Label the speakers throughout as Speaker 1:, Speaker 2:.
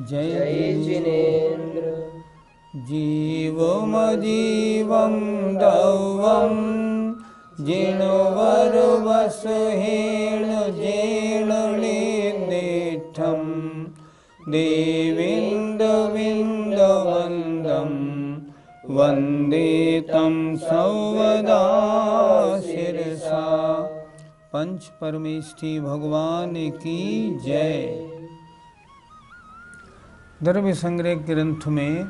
Speaker 1: जय जिनेन्द्र। जीवमजीवं दौवं जिणवरवसहेण जेणलेदेठं देवेन्दविन्दवन्दं वन्दे तं सर्वदा शिरसा। पंच परमेष्ठी भगवान की जय। द्रव्य संग्रह ग्रंथ में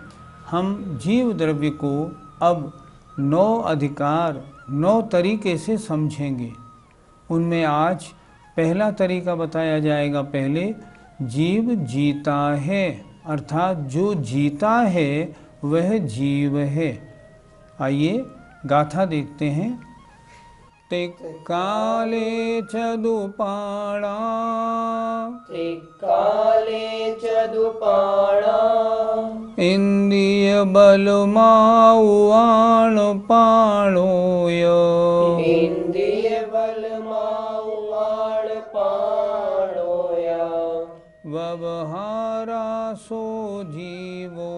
Speaker 1: हम जीव द्रव्य को अब 9 अधिकार 9 तरीके से समझेंगे। उनमें आज पहला तरीका बताया जाएगा। पहले जीव जीता है, अर्थात जो जीता है वह जीव है। आइए गाथा देखते हैं। त्रिकाले चदुपाणा
Speaker 2: त्रिकाले चदुपाणा
Speaker 1: इंद्रिय बलमाउआण पाणोय
Speaker 2: इंद्रिय बलमाउआण पाणोया
Speaker 1: व्यवहारासो जीवो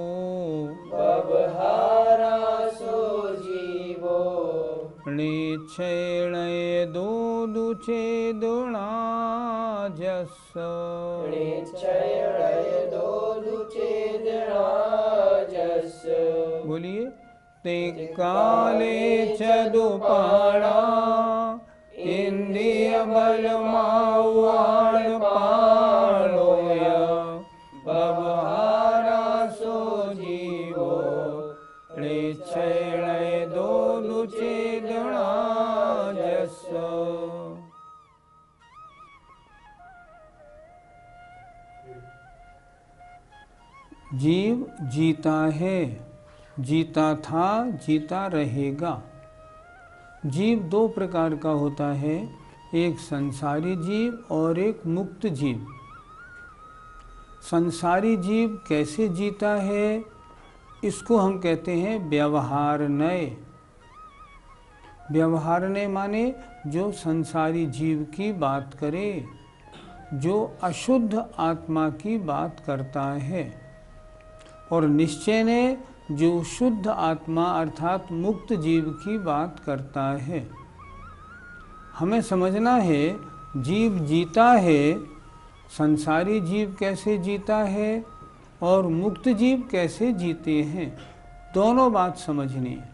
Speaker 2: व्यवहारासो जीवो
Speaker 1: निच्छेणयदो दुचेदुणाजस्स
Speaker 2: निश्चयणयदो दुचेदनाजस्।
Speaker 1: बोलिए। ते काले चदुपाणा इंद्रिय बलमाउआण पाणोय व्यवहारासो जीवो निच्छेणयदो दुचेदनाजस्स। जीव जीता है, जीता था, जीता रहेगा। जीव 2 प्रकार का होता है, एक संसारी जीव और एक मुक्त जीव। संसारी जीव कैसे जीता है, इसको हम कहते हैं व्यवहारनय। व्यवहारनय माने जो संसारी जीव की बात करे, जो अशुद्ध आत्मा की बात करता है। और निश्चय ने जो शुद्ध आत्मा अर्थात मुक्त जीव की बात करता है। हमें समझना है जीव जीता है, संसारी जीव कैसे जीता है और मुक्त जीव कैसे जीते हैं, दोनों बात समझनी है।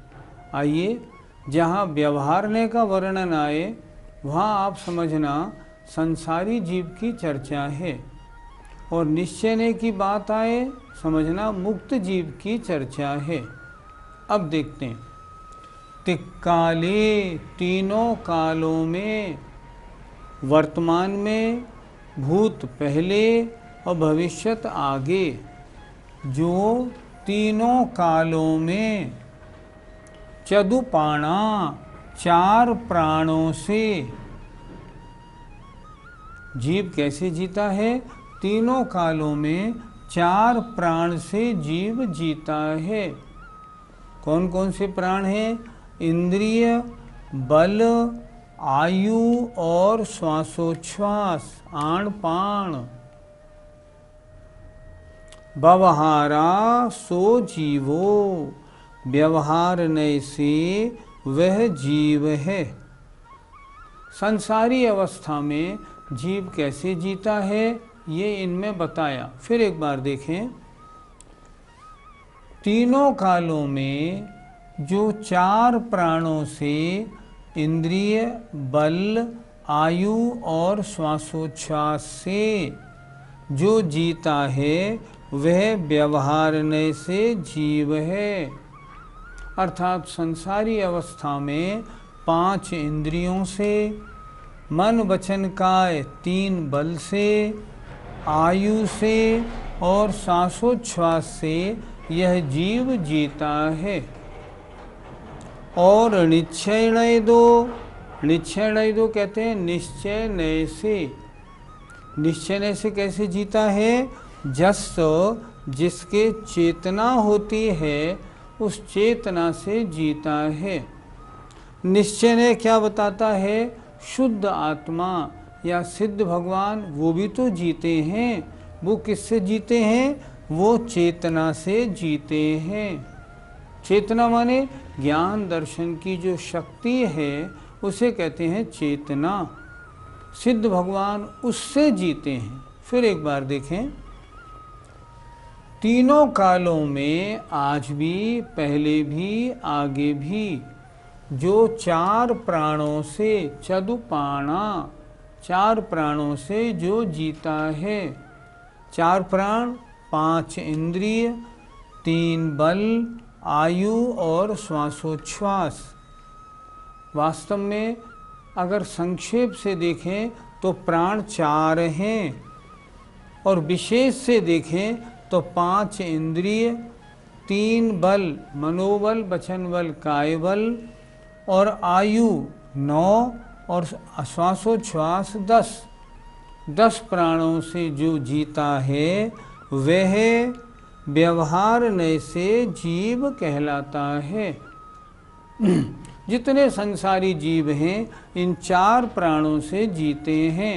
Speaker 1: आइए जहाँ व्यवहारने का वर्णन आए वहाँ आप समझना संसारी जीव की चर्चा है, और निश्चयने की बात आए समझना मुक्त जीव की चर्चा है। अब देखते हैं। त्रिकाले, तीनों कालों में, वर्तमान में, भूत पहले और भविष्यत आगे, जो तीनों कालों में चदुपाणा 4 प्राणों से जीव कैसे जीता है, तीनों कालों में 4 प्राण से जीव जीता है। कौन कौन से प्राण हैं? इंद्रिय, बल, आयु और श्वासोच्छ्वास, आण पाण। व्यवहारा सो जीवो, व्यवहारनय से वह जीव है। संसारी अवस्था में जीव कैसे जीता है ये इनमें बताया। फिर एक बार देखें। तीनों कालों में जो 4 प्राणों से इंद्रिय, बल, आयु और श्वासोच्छ्वास से जो जीता है वह व्यवहारनय से जीव है। अर्थात संसारी अवस्था में 5 इंद्रियों से, मन वचन काय 3 बल से, आयु से और सांसोच्छ्वास से यह जीव जीता है। और निश्चय दो कहते हैं निश्चय नय से। निश्चय नय से कैसे जीता है? जस जिसके चेतना होती है उस चेतना से जीता है। निश्चय नय क्या बताता है? शुद्ध आत्मा या सिद्ध भगवान वो भी तो जीते हैं। वो किससे जीते हैं? वो चेतना से जीते हैं। चेतना माने ज्ञान दर्शन की जो शक्ति है उसे कहते हैं चेतना। सिद्ध भगवान उससे जीते हैं। फिर एक बार देखें, तीनों कालों में आज भी, पहले भी, आगे भी जो चार प्राणों से चतुपाणा, चार प्राणों से जो जीता है, चार प्राण, पांच इंद्रिय, तीन बल, आयु और श्वासोच्छ्वास। वास्तव में अगर संक्षेप से देखें तो प्राण चार हैं और विशेष से देखें तो पांच इंद्रिय, तीन बल, मनोबल, वचन बल, काय बल और आयु 9 और श्वासोच्छ्वास 10। 10 प्राणों से जो जीता है वह व्यवहार नय से जीव कहलाता है। जितने संसारी जीव हैं इन चार प्राणों से जीते हैं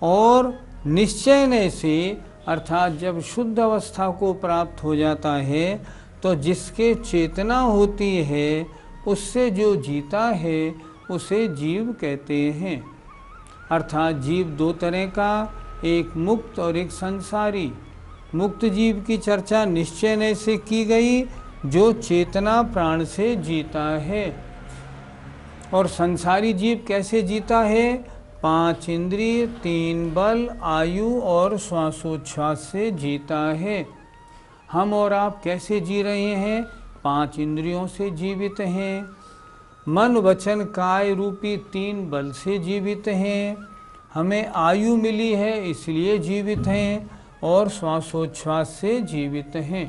Speaker 1: और निश्चय नय से, अर्थात जब शुद्ध अवस्था को प्राप्त हो जाता है तो जिसके चेतना होती है उससे जो जीता है उसे जीव कहते हैं। अर्थात जीव दो तरह का, एक मुक्त और एक संसारी। मुक्त जीव की चर्चा निश्चय नय से की गई जो चेतना प्राण से जीता है। और संसारी जीव कैसे जीता है? पांच इंद्रिय, तीन बल, आयु और श्वासोच्छ्वास से जीता है। हम और आप कैसे जी रहे हैं? पांच इंद्रियों से जीवित हैं, मन वचन काय रूपी तीन बल से जीवित हैं, हमें आयु मिली है इसलिए जीवित हैं और श्वासोच्छ्वास से जीवित हैं।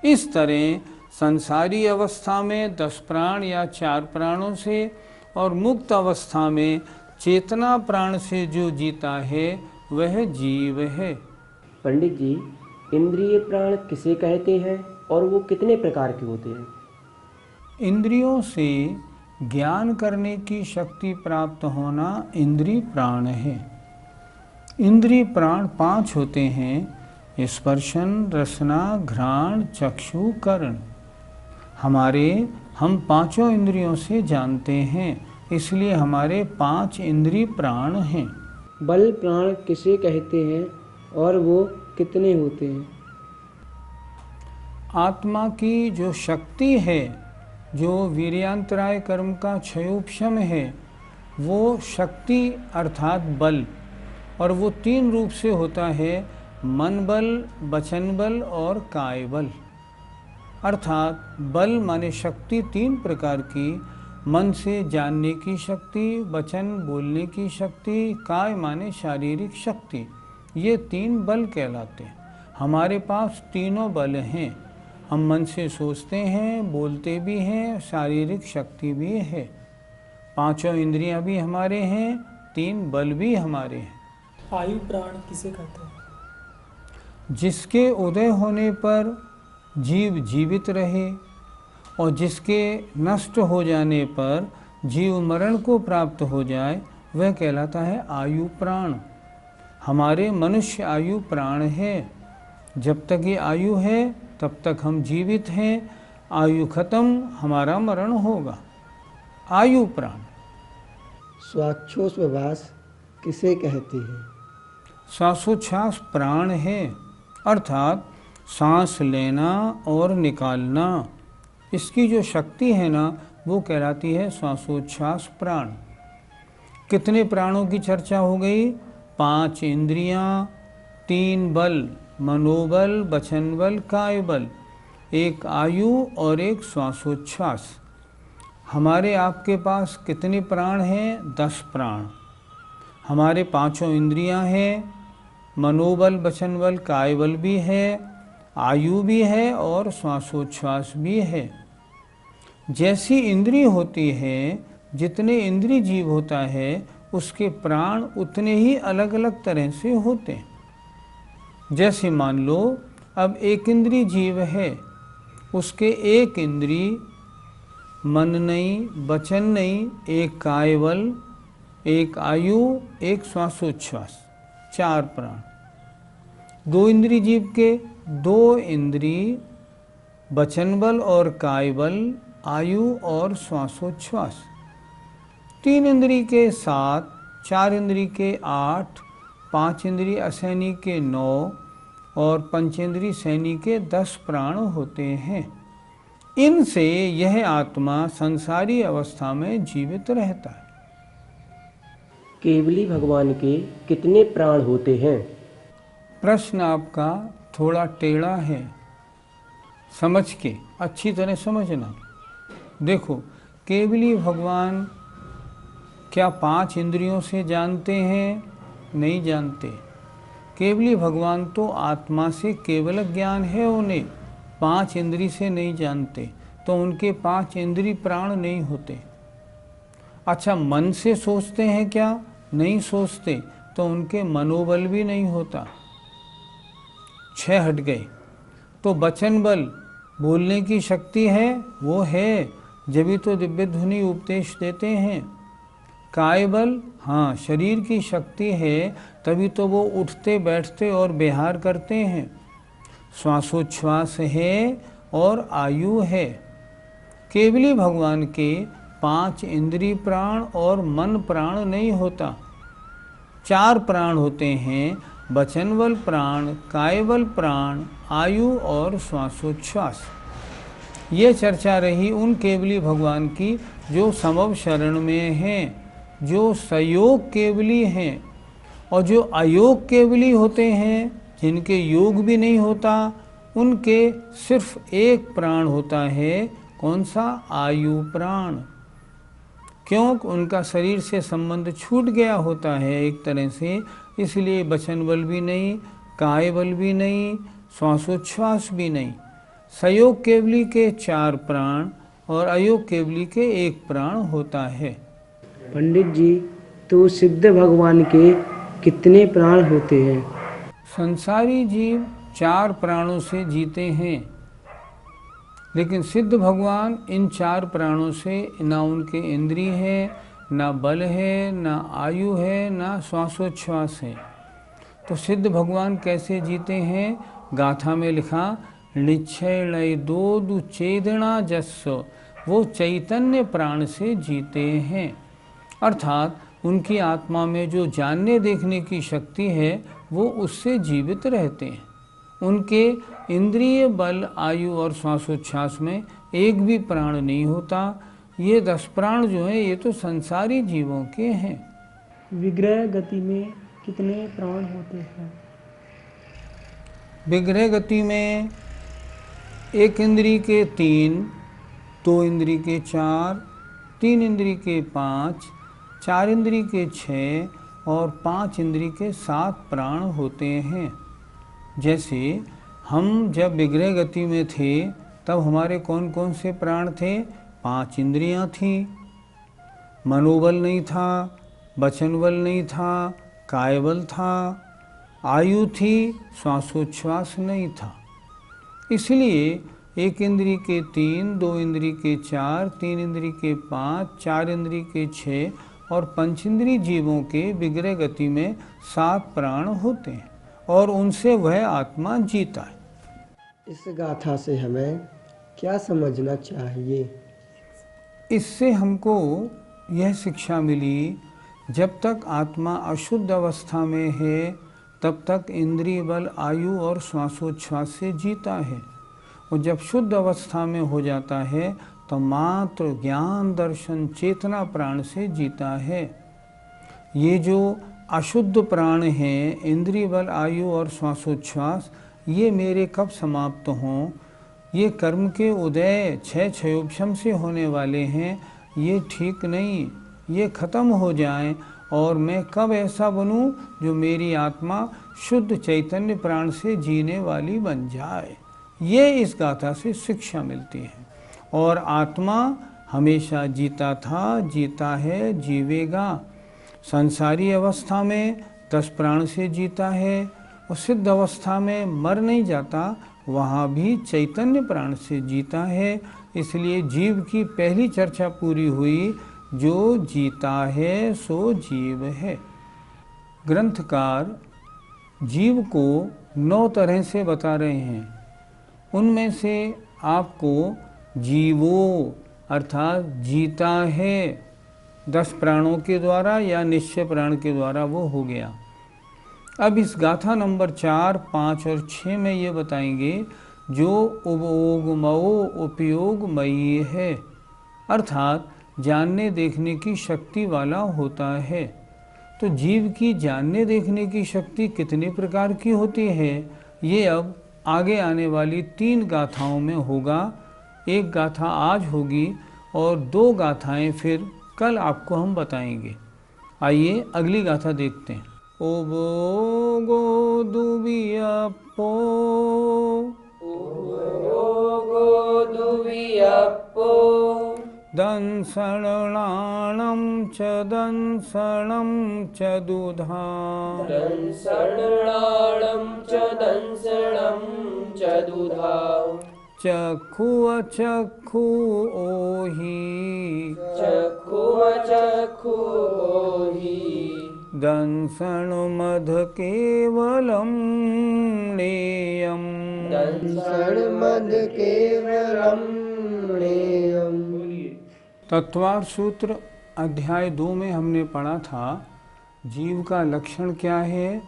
Speaker 1: इस तरह संसारी अवस्था में 10 प्राण या 4 प्राणों से और मुक्त अवस्था में चेतना प्राण से जो जीता है वह जीव है।
Speaker 2: पंडित जी, इंद्रिय प्राण किसे कहते हैं और वो कितने प्रकार के होते हैं?
Speaker 1: इंद्रियों से ज्ञान करने की शक्ति प्राप्त होना इंद्रिय प्राण है। इंद्रिय प्राण 5 होते हैं, स्पर्शन, रसना, घ्राण, चक्षु, कर्ण। हम पांचों इंद्रियों से जानते हैं, इसलिए हमारे 5 इंद्रिय प्राण हैं।
Speaker 2: बल प्राण किसे कहते हैं और वो कितने होते हैं?
Speaker 1: आत्मा की जो शक्ति है, जो वीर्यांतराय कर्म का क्षयोपशम है, वो शक्ति अर्थात बल, और वो 3 रूप से होता है, मन बल, वचन बल और काय बल। अर्थात बल माने शक्ति 3 प्रकार की, मन से जानने की शक्ति, वचन बोलने की शक्ति, काय माने शारीरिक शक्ति। ये 3 बल कहलाते हैं। हमारे पास तीनों बल हैं। हम मन से सोचते हैं, बोलते भी हैं, शारीरिक शक्ति भी है। 5 इंद्रियां भी हमारे हैं, 3 बल भी हमारे हैं।
Speaker 3: आयु प्राण किसे कहते हैं?
Speaker 1: जिसके उदय होने पर जीव जीवित रहे और जिसके नष्ट हो जाने पर जीव मरण को प्राप्त हो जाए वह कहलाता है आयु प्राण। हमारे मनुष्य आयु प्राण है। जब तक ये आयु है तब तक हम जीवित हैं। आयु खत्म, हमारा मरण होगा। आयु प्राण।
Speaker 2: श्वासोच्छ्वास किसे कहते हैं?
Speaker 1: श्वासोच्छ्वास प्राण है, अर्थात सांस लेना और निकालना, इसकी जो शक्ति है ना वो कहलाती है श्वासोच्छ्वास प्राण। कितने प्राणों की चर्चा हो गई? 5 इंद्रियां, 3 बल, मनोबल, वचन बल, काय बल, 1 आयु और 1 श्वासोच्छ्वास। हमारे आपके पास कितने प्राण हैं? 10 प्राण। हमारे 5 इंद्रियां हैं, मनोबल, वचन बल, काय बल भी है, आयु भी है और श्वासोच्छ्वास भी है। जैसी इंद्रिय होती है, जितने इंद्रिय जीव होता है उसके प्राण उतने ही अलग अलग तरह से होते हैं। जैसे मान लो अब एक इंद्रिय जीव है, उसके 1 इंद्रिय मन नहीं, वचन नहीं, 1 काय बल, 1 आयु, 1 श्वासोच्छ्वास, 4 प्राण। दो इंद्री जीव के 2 इंद्री वचन बल और काय बल, आयु और श्वासोच्छ्वास। 3 इंद्री के 7, 4 इंद्री के 8, 5 इंद्री असैनी के 9 और पंचेंद्री सैनी के 10 प्राण होते हैं। इनसे यह आत्मा संसारी अवस्था में जीवित रहता है।
Speaker 2: केवली भगवान के कितने प्राण होते हैं?
Speaker 1: प्रश्न आपका थोड़ा टेढ़ा है, समझ के अच्छी तरह समझना। देखो, केवली भगवान क्या 5 इंद्रियों से जानते हैं? नहीं जानते। केवली भगवान तो आत्मा से केवल ज्ञान है, उन्हें 5 इंद्री से नहीं जानते, तो उनके 5 इंद्री प्राण नहीं होते। अच्छा, मन से सोचते हैं क्या? नहीं सोचते, तो उनके मनोबल भी नहीं होता। 6 हट गए। तो वचन बल, बोलने की शक्ति है, वो है, जभी तो दिव्य ध्वनि उपदेश देते हैं। काय बल, हाँ, शरीर की शक्ति है, तभी तो वो उठते बैठते और विहार करते हैं। श्वासोच्छ्वास है और आयु है। केवली भगवान के 5 इंद्रिय प्राण और मन प्राण नहीं होता। 4 प्राण होते हैं, वचन बल प्राण, काय बल प्राण, आयु और श्वासोच्छ्वास। ये चर्चा रही उन केवली भगवान की जो समव शरण में हैं, जो सयोग केवली हैं। और जो अयोग केवली होते हैं, जिनके योग भी नहीं होता, उनके सिर्फ एक प्राण होता है। कौन सा? आयु प्राण। क्यों? उनका शरीर से संबंध छूट गया होता है एक तरह से, इसलिए वचन बल भी नहीं, काय बल भी नहीं, श्वासोच्छ्वास भी नहीं। सयोग केवली के 4 प्राण और अयोग केवली के 1 प्राण होता है।
Speaker 4: पंडित जी, तो सिद्ध भगवान के कितने प्राण होते हैं?
Speaker 1: संसारी जीव 4 प्राणों से जीते हैं, लेकिन सिद्ध भगवान इन 4 प्राणों से ना उनके इंद्रिय है, ना बल है, ना आयु है, ना श्वासोच्छ्वास है। तो सिद्ध भगवान कैसे जीते हैं? गाथा में लिखा, निश्चय लय दो चेदना जस्सो, वो चैतन्य प्राण से जीते हैं। अर्थात उनकी आत्मा में जो जानने देखने की शक्ति है, वो उससे जीवित रहते हैं। उनके इंद्रिय बल, आयु और श्वासोच्छ्वास में एक भी प्राण नहीं होता। ये 10 प्राण जो हैं, ये तो संसारी जीवों के हैं।
Speaker 3: विग्रह गति में कितने प्राण होते हैं?
Speaker 1: विग्रह गति में 1 इंद्री के 3, 2 इंद्री के 4, 3 इंद्री के 5, 4 इंद्री के 6 और 5 इंद्री के 7 प्राण होते हैं। जैसे हम जब विग्रह गति में थे, तब हमारे कौन कौन से प्राण थे? 5 इंद्रियां थीं। मनोबल नहीं था, वचन बल नहीं था, काय बल था, आयु थी, श्वासोच्छ्वास नहीं था। इसलिए 1 इंद्री के 3, 2 इंद्री के 4, 3 इंद्री के 5, 4 इंद्री के 6 और पंचेंद्री जीवों के विग्रह गति में 7 प्राण होते हैं और उनसे वह आत्मा जीता है।
Speaker 4: इस गाथा से हमें क्या समझना चाहिए?
Speaker 1: इससे हमको यह शिक्षा मिली, जब तक आत्मा अशुद्ध अवस्था में है, तब तक इंद्रिय बल, आयु और श्वासोच्छ्वास से जीता है। और जब शुद्ध अवस्था में हो जाता है, तो मात्र ज्ञान, दर्शन, चेतना प्राण से जीता है। ये जो अशुद्ध प्राण हैं, इंद्रिय बल, आयु और श्वासोच्छ्वास, ये मेरे कब समाप्त हों? ये कर्म के उदय 6 क्षयोपशम से होने वाले हैं, ये ठीक नहीं, ये खत्म हो जाएं। और मैं कब ऐसा बनूं जो मेरी आत्मा शुद्ध चैतन्य प्राण से जीने वाली बन जाए। ये इस गाथा से शिक्षा मिलती है। और आत्मा हमेशा जीता था, जीता है, जीवेगा। संसारी अवस्था में 10 प्राण से जीता है और सिद्ध अवस्था में मर नहीं जाता, वहाँ भी चैतन्य प्राण से जीता है। इसलिए जीव की पहली चर्चा पूरी हुई, जो जीता है सो जीव है। ग्रंथकार जीव को 9 तरह से बता रहे हैं। उनमें से आपको जीवो अर्थात जीता है 10 प्राणों के द्वारा या निश्चय प्राण के द्वारा, वो हो गया। अब इस गाथा नंबर 4, 5 और 6 में ये बताएंगे जो उपयोगमयो उपयोगमयी है, अर्थात जानने देखने की शक्ति वाला होता है। तो जीव की जानने देखने की शक्ति कितने प्रकार की होती है, ये अब आगे आने वाली 3 गाथाओं में होगा। एक गाथा आज होगी और 2 गाथाएं फिर कल आपको हम बताएंगे। आइए अगली गाथा देखते हैं। ओबोगो दुबियप्पो,
Speaker 2: ओबोगो दुबियप्पो,
Speaker 1: दंसणाणं च दंसणं च दुधा,
Speaker 2: दंसणाणं च दंसणं च दुधा,
Speaker 1: चक्षु अचक्षु ओहि,
Speaker 2: चक्षु अचक्षु ओहि,
Speaker 1: दंसण मध केवलं नेयम्,
Speaker 2: दंसण मद केवलम नेयम्।
Speaker 1: तत्वार सूत्र अध्याय 2 में हमने पढ़ा था जीव का लक्षण क्या है।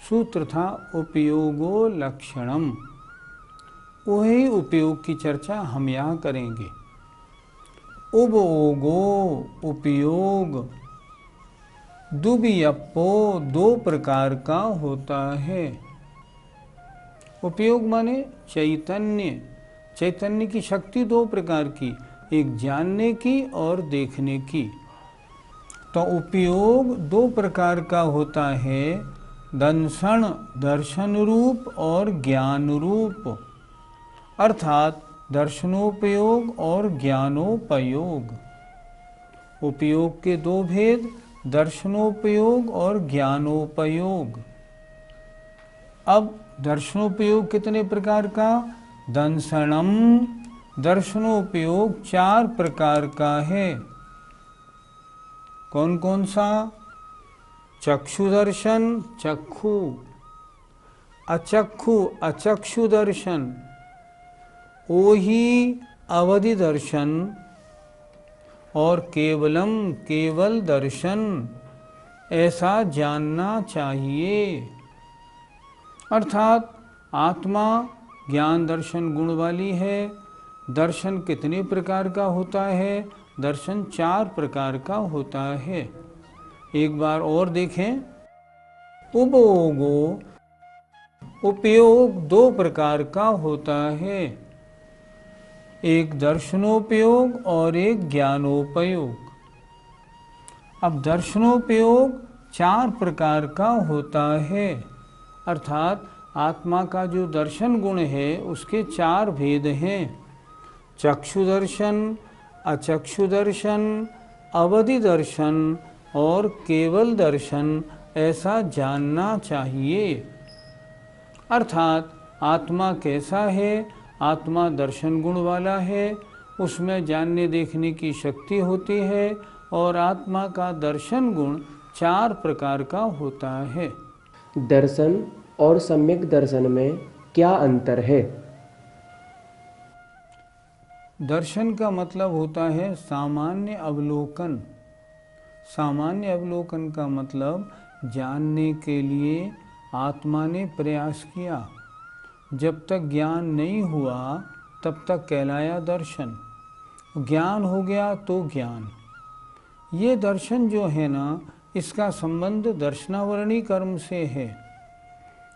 Speaker 1: सूत्र था उपयोगो लक्षणम। वही उपयोग की चर्चा हम यहाँ करेंगे। उपयोगो उपयोग, दुबियप्पो 2 प्रकार का होता है। उपयोग माने चैतन्य, चैतन्य की शक्ति 2 प्रकार की, एक जानने की और देखने की। तो उपयोग 2 प्रकार का होता है, दंसण दर्शन रूप और ज्ञान रूप, अर्थात दर्शनोपयोग और ज्ञानोपयोग। उपयोग के 2 भेद, दर्शनोपयोग और ज्ञानोपयोग। अब दर्शनोपयोग कितने प्रकार का, दंसणम दर्शनोपयोग 4 प्रकार का है। कौन कौन सा, चक्षु दर्शन चक्षु, अचक्षु अचक्षु दर्शन, ओहि अवधि दर्शन और केवलम केवल दर्शन, ऐसा जानना चाहिए। अर्थात आत्मा ज्ञान दर्शन गुण वाली है। दर्शन कितने प्रकार का होता है, दर्शन 4 प्रकार का होता है। एक बार और देखें। उपयोगो उपयोग 2 प्रकार का होता है, एक दर्शनोपयोग और एक ज्ञानोपयोग। अब दर्शनोपयोग 4 प्रकार का होता है, अर्थात आत्मा का जो दर्शन गुण है उसके 4 भेद हैं, चक्षु दर्शन, अचक्षु दर्शन, अवधि दर्शन और केवल दर्शन, ऐसा जानना चाहिए। अर्थात आत्मा कैसा है, आत्मा दर्शन गुण वाला है, उसमें जानने देखने की शक्ति होती है और आत्मा का दर्शन गुण 4 प्रकार का होता है।
Speaker 2: दर्शन और सम्यक दर्शन में क्या अंतर है?
Speaker 1: दर्शन का मतलब होता है सामान्य अवलोकन। सामान्य अवलोकन का मतलब जानने के लिए आत्मा ने प्रयास किया, जब तक ज्ञान नहीं हुआ तब तक कहलाया दर्शन। ज्ञान हो गया तो ज्ञान। ये दर्शन जो है ना, इसका संबंध दर्शनावरणी कर्म से है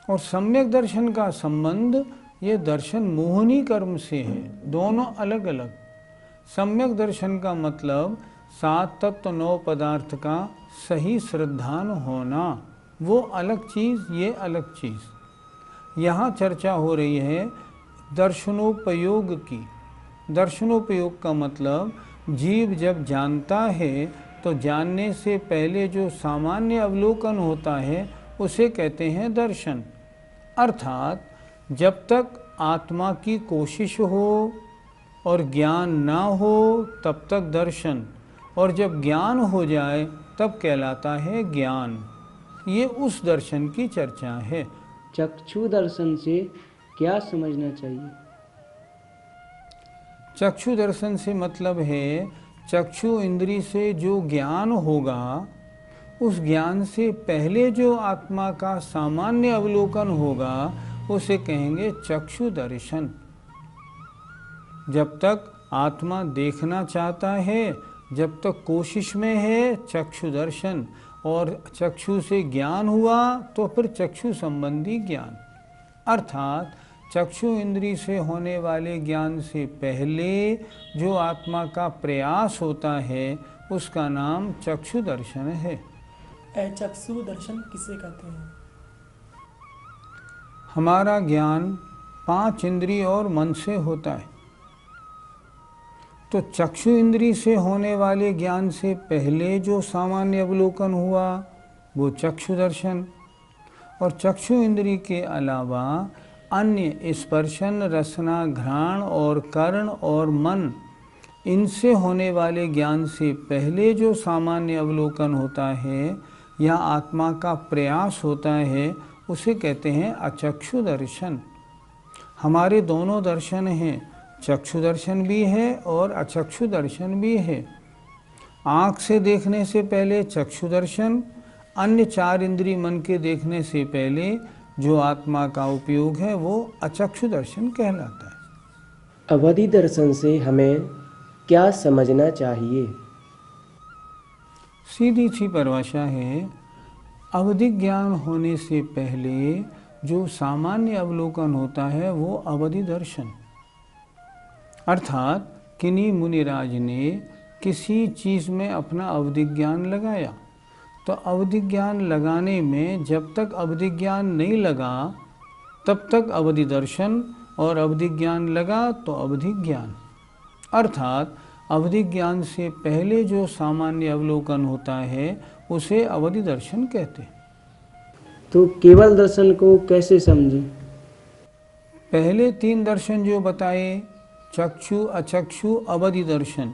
Speaker 1: और सम्यक दर्शन का संबंध ये दर्शन मोहनी कर्म से है। दोनों अलग अलग। सम्यक दर्शन का मतलब 7 तत्व 9 पदार्थ का सही श्रद्धान होना, वो अलग चीज़, ये अलग चीज़। यहाँ चर्चा हो रही है दर्शनोपयोग की। दर्शनोपयोग का मतलब जीव जब जानता है तो जानने से पहले जो सामान्य अवलोकन होता है उसे कहते हैं दर्शन। अर्थात जब तक आत्मा की कोशिश हो और ज्ञान ना हो तब तक दर्शन, और जब ज्ञान हो जाए तब कहलाता है ज्ञान। ये उस दर्शन की चर्चा है।
Speaker 4: चक्षु दर्शन से क्या समझना चाहिए?
Speaker 1: चक्षु दर्शन से मतलब है चक्षु इंद्री से जो ज्ञान होगा उस ज्ञान से पहले जो आत्मा का सामान्य अवलोकन होगा उसे कहेंगे चक्षु दर्शन। जब तक आत्मा देखना चाहता है, जब तक कोशिश में है, चक्षु दर्शन, और चक्षु से ज्ञान हुआ तो फिर चक्षु संबंधी ज्ञान, अर्थात चक्षु इंद्री से होने वाले ज्ञान से पहले जो आत्मा का प्रयास होता है उसका नाम चक्षु दर्शन है।
Speaker 3: चक्षु दर्शन किसे कहते हैं?
Speaker 1: हमारा ज्ञान 5 इंद्रिय और मन से होता है, तो चक्षु इंद्री से होने वाले ज्ञान से पहले जो सामान्य अवलोकन हुआ वो चक्षु दर्शन, और चक्षु इंद्री के अलावा अन्य स्पर्शन, रसना, घ्राण और कर्ण और मन, इनसे होने वाले ज्ञान से पहले जो सामान्य अवलोकन होता है या आत्मा का प्रयास होता है उसे कहते हैं अचक्षु दर्शन। हमारे दोनों दर्शन हैं, चक्षु दर्शन भी है और अचक्षु दर्शन भी है। आँख से देखने से पहले चक्षु दर्शन, अन्य 4 इंद्रिय मन के देखने से पहले जो आत्मा का उपयोग है वो अचक्षु दर्शन कहलाता है।
Speaker 2: अवधि दर्शन से हमें क्या समझना चाहिए?
Speaker 1: सीधी सी परिभाषा है, अवधि ज्ञान होने से पहले जो सामान्य अवलोकन होता है वो अवधि दर्शन, अर्थात किन्हीं मुनिराज ने किसी चीज़ में अपना अवधि ज्ञान लगाया, तो अवधि ज्ञान लगाने में जब तक अवधि ज्ञान नहीं लगा तब तक अवधि दर्शन, और अवधि ज्ञान लगा तो अवधि ज्ञान, अर्थात अवधि ज्ञान से पहले जो सामान्य अवलोकन होता है उसे अवधि दर्शन कहते हैं।
Speaker 4: तो केवल दर्शन को कैसे समझें?
Speaker 1: पहले 3 दर्शन जो बताए, चक्षु, अचक्षु, अवधि दर्शन,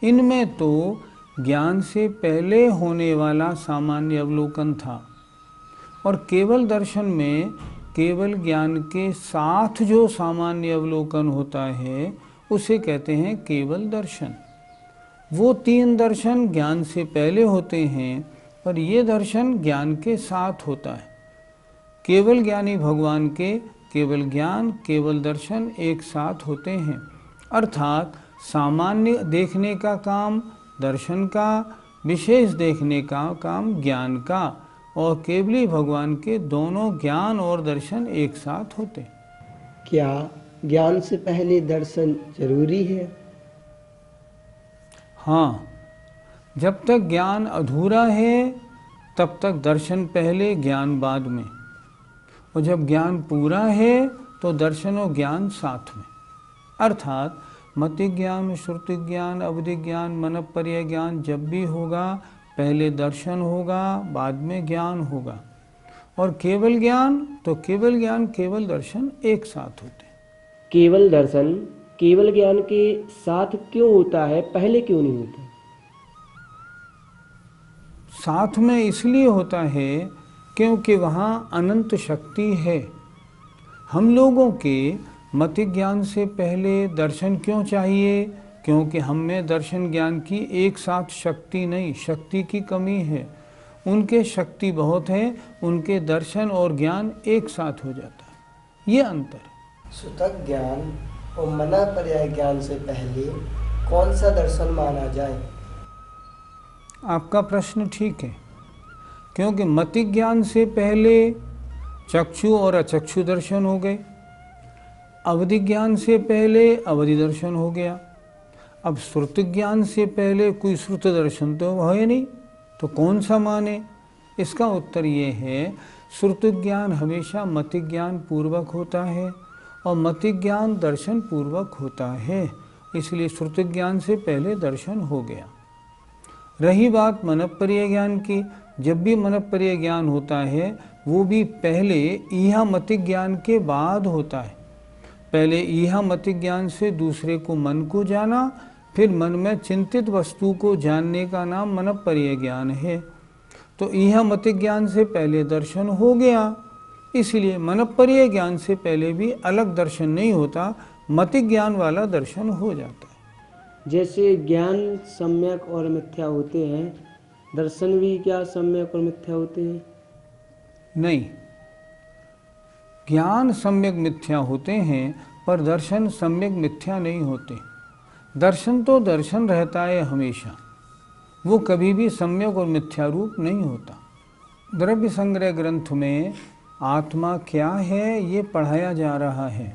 Speaker 1: इनमें तो ज्ञान से पहले होने वाला सामान्य अवलोकन था, और केवल दर्शन में केवल ज्ञान के साथ जो सामान्य अवलोकन होता है उसे कहते हैं केवल दर्शन। वो 3 दर्शन ज्ञान से पहले होते हैं पर ये दर्शन ज्ञान के साथ होता है। केवल ज्ञानी भगवान के केवल ज्ञान, केवल दर्शन एक साथ होते हैं, अर्थात सामान्य देखने का काम दर्शन का, विशेष देखने का काम ज्ञान का, और केवली भगवान के दोनों ज्ञान और दर्शन एक साथ होते।
Speaker 4: क्या ज्ञान से पहले दर्शन जरूरी है?
Speaker 1: हाँ, जब तक ज्ञान अधूरा है तब तक दर्शन पहले, ज्ञान बाद में, और जब ज्ञान पूरा है तो दर्शन और ज्ञान साथ में, अर्थात मति ज्ञान, श्रुति ज्ञान, अवधि ज्ञान, मनःपर्यय ज्ञान जब भी होगा पहले दर्शन होगा बाद में ज्ञान होगा, और केवल ज्ञान तो केवल ज्ञान केवल दर्शन एक साथ होते हैं।
Speaker 2: केवल दर्शन केवल ज्ञान के साथ क्यों होता है, पहले क्यों नहीं होता?
Speaker 1: साथ में इसलिए होता है क्योंकि वहाँ अनंत शक्ति है। हम लोगों के मति ज्ञान से पहले दर्शन क्यों चाहिए? क्योंकि हम में दर्शन ज्ञान की एक साथ शक्ति नहीं, शक्ति की कमी है। उनके शक्ति बहुत है, उनके दर्शन और ज्ञान एक साथ हो जाता है, ये अंतर है।
Speaker 5: सुतक ज्ञान और मनःपर्यय ज्ञान से पहले कौन सा दर्शन माना जाए?
Speaker 1: आपका प्रश्न ठीक है, क्योंकि मति ज्ञान से पहले चक्षु और अचक्षु दर्शन हो गए, अवधि ज्ञान से पहले अवधि दर्शन हो गया। अब श्रुति ज्ञान से पहले कोई श्रुत दर्शन तो है नहीं, तो कौन सा माने? इसका उत्तर ये है, श्रुति ज्ञान हमेशा मति ज्ञान पूर्वक होता है और मति ज्ञान दर्शन पूर्वक होता है, इसलिए श्रुति ज्ञान से पहले दर्शन हो गया। रही बात मनःपर्यय ज्ञान की, जब भी मनःपर्यय ज्ञान होता है वो भी पहले ईहा मति ज्ञान के बाद होता है। पहले ईहा मति ज्ञान से दूसरे को मन को जाना, फिर मन में चिंतित वस्तु को जानने का नाम मनःपर्यय ज्ञान है। तो ईहा मति ज्ञान से पहले दर्शन हो गया, इसलिए मनप्पर्य ज्ञान से पहले भी अलग दर्शन नहीं होता, मति ज्ञान वाला दर्शन हो जाता है।
Speaker 4: जैसे ज्ञान सम्यक और मिथ्या होते हैं, दर्शन भी क्या सम्यक और मिथ्या होते हैं?
Speaker 1: नहीं, ज्ञान सम्यक मिथ्या होते हैं पर दर्शन सम्यक मिथ्या नहीं होते। दर्शन तो दर्शन रहता है हमेशा, वो कभी भी सम्यक और मिथ्या रूप नहीं होता। द्रव्य संग्रह ग्रंथ में आत्मा क्या है ये पढ़ाया जा रहा है।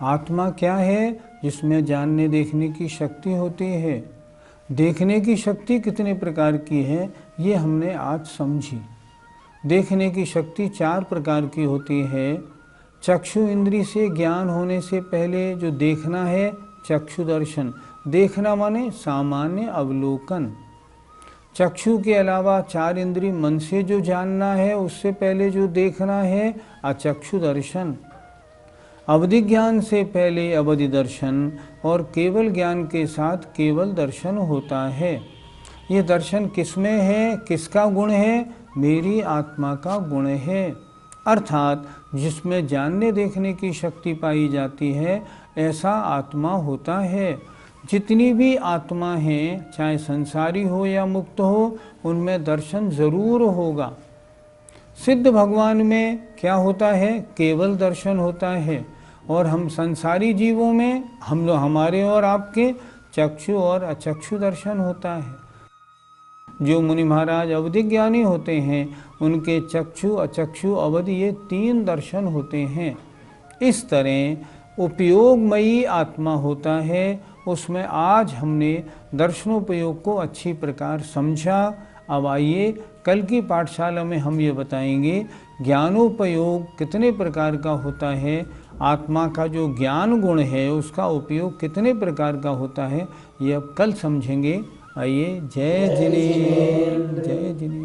Speaker 1: आत्मा क्या है? जिसमें जानने देखने की शक्ति होती है। देखने की शक्ति कितने प्रकार की है ये हमने आज समझी। देखने की शक्ति 4 प्रकार की होती है। चक्षु इंद्री से ज्ञान होने से पहले जो देखना है चक्षु दर्शन। देखना माने सामान्य अवलोकन। चक्षु के अलावा 4 इंद्री मन से जो जानना है उससे पहले जो देखना है अचक्षु दर्शन। अवधि ज्ञान से पहले अवधि दर्शन और केवल ज्ञान के साथ केवल दर्शन होता है। ये दर्शन किसमें है? किसका गुण है? मेरी आत्मा का गुण है। अर्थात जिसमें जानने देखने की शक्ति पाई जाती है ऐसा आत्मा होता है। जितनी भी आत्मा हैं, चाहे संसारी हो या मुक्त हो, उनमें दर्शन जरूर होगा। सिद्ध भगवान में क्या होता है? केवल दर्शन होता है। और हम संसारी जीवों में हमारे और आपके चक्षु और अचक्षु दर्शन होता है। जो मुनि महाराज अवधि ज्ञानी होते हैं उनके चक्षु अचक्षु अवधि ये 3 दर्शन होते हैं। इस तरह उपयोगमयी आत्मा होता है, उसमें आज हमने दर्शनोपयोग को अच्छी प्रकार समझा। अब आइए कल की पाठशाला में हम ये बताएंगे ज्ञानोपयोग कितने प्रकार का होता है, आत्मा का जो ज्ञान गुण है उसका उपयोग कितने प्रकार का होता है, ये अब कल समझेंगे। आइए, जय जिनेंद्र, जय जिनेंद्र।